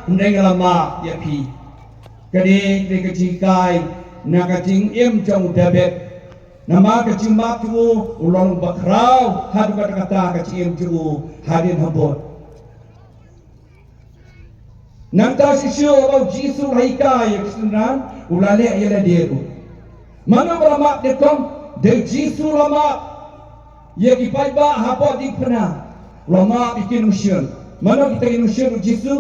lama ya pi kadi de kejikai na kajing im jong debet nama kajing mak tu ulong bakrau hadu kata kajing im tu hadin habot nanta sisyo abau jisu haikai kesunan ulale ayala deru mana lama de kom de jisu lama ya kipai ba hapo di pena lama bikin usyun mana kita bikin usyun jisu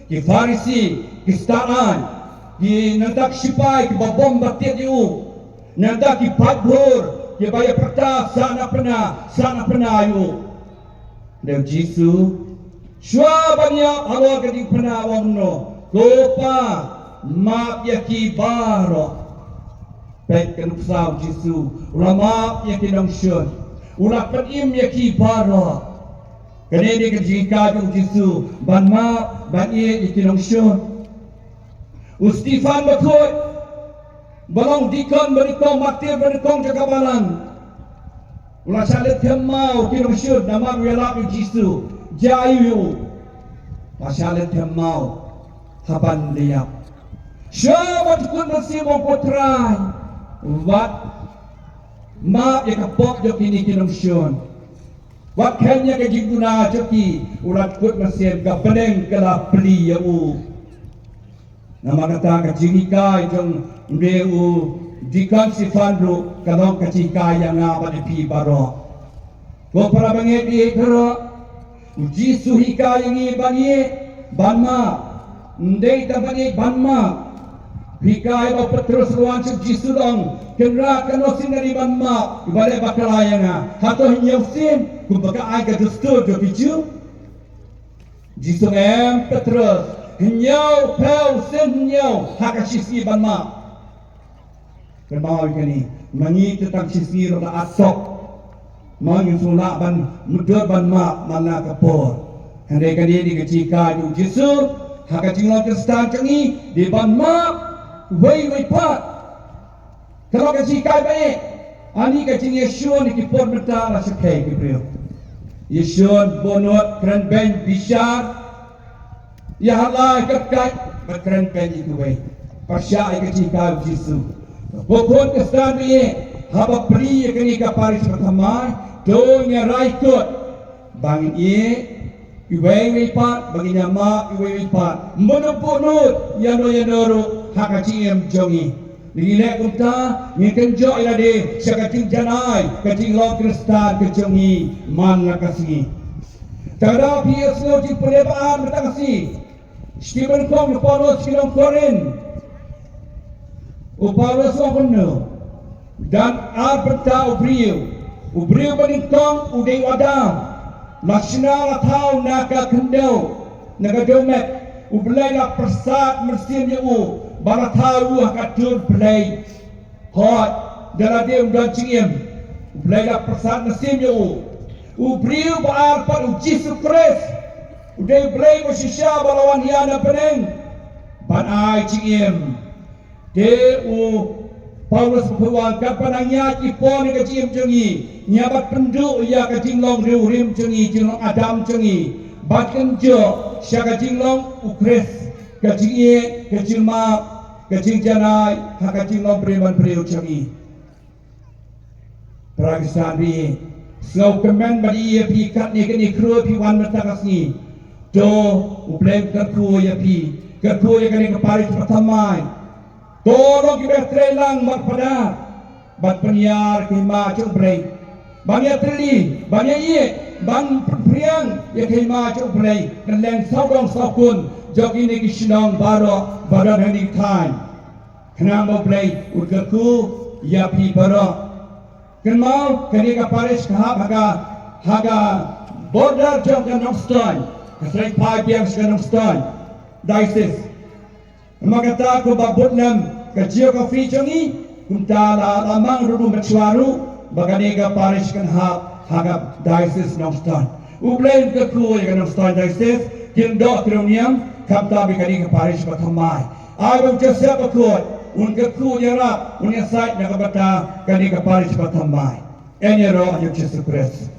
ki farisi ki staan ki nantak sipai ki babom batik yu nantak ki padbur ki baya pertap sana pena yu dan jisu shwa banyak Allah ke di pena wangno gopa map ya ki baro pet kan usau jisu ulama ya ki nong syun ulah penim ya ki baro kene dia kerja jung jisu ban ma ban ye ikinong syun Ustifan bakut balong dikon berikong matir berikong jagabalan ulah salit temau kinong syun nama wela jisu jayu masalit temau hapan dia syabat kun nasibong potrai wat ma ya kapok jok ini kinong syun wat kanya ke jiguna joki ulat kut masih ka peneng kala pli ya u nama kata ka jingika jong ndeu dikan sifandro kalong ka jingika yang apa di pi baro ko para bangi di tero uji suhika yang i bangi banma ndei ta bangi banma Hikai ba Petrus ruan sub Jisu dong kenra kanosin dari banma ibale bakalayanga hato hinyausin kumbaga ai ka dustu do biju Jisu Petrus hinyau pel sin hinyau hakasisi banma kenal kini mangi tentang sisi roda asok mangi sula ban mudor banma mana kapor handai kani di kecika ju Jisu hakajinglo kristan cengi di banma wei pat kalau kaji kai baik ani kaji Yeshua ni kipor menta la sekai kipriu Yeshua bonot kran ben bishar ya halai kakai kran ben itu wei pasya kaji kai Yesu bokon kestan ni haba pri kini ka paris pertama do nya raikut bang iwei pat bagi nyama iwei pat meneput yano hakaciem jongi nilai kumta ngiken jo ilade sakacing janai kacing lo kristan kejongi man lakasi tada piesno di perlebaan bertakasi Stephen Kong Paulos kilong korin Paulos okono dan arberta ubriu baningkong udai wadam nasional atau naga kendau naga domet ublai la persat mersim u baratau hakatur blai hot dalade udan cingiem ublai la persat mersim u briu baar pat Yesus Kristus udai blai bersisya balawan yana peneng ban ai cingiem de u Paulus berpuang kapanangnya kipon ke cingiem cengi nyabat penduk ya ke cinglong riu rim cengi cinglong adam cengi bahkan jo syaka jinglong ukres kacing ye kacing ma kacing janai hakacing long preman preu changi pragisan bi snow kemen badi ye pi kat ni kini kru pi wan matakas ni do ublem kerku ye pi kerku ye kini keparis pertamai tolong kita trelang mat pada bat peniar kima cuk brei banyak trili banyak ye bang priang ya kema cuk play kan leng saudong sakun jogi ni kisnong baro hani time kenang mo play urgaku ya pi baro kan mau kani ka paris ka haga border jog kan nostan kasai pai piang kan nostan daisis magata ko babut nam ka geography jongi kumtala lamang rudu machwaru bagani ka paris kan haga diocese nostan ublain ke ku ya nostan diocese kindo kroniam kapta bikani ke parish pathamai abang jasa bakut un ke ku yara un ya site na kabata kani ke parish pathamai enero ya Yesus Kristus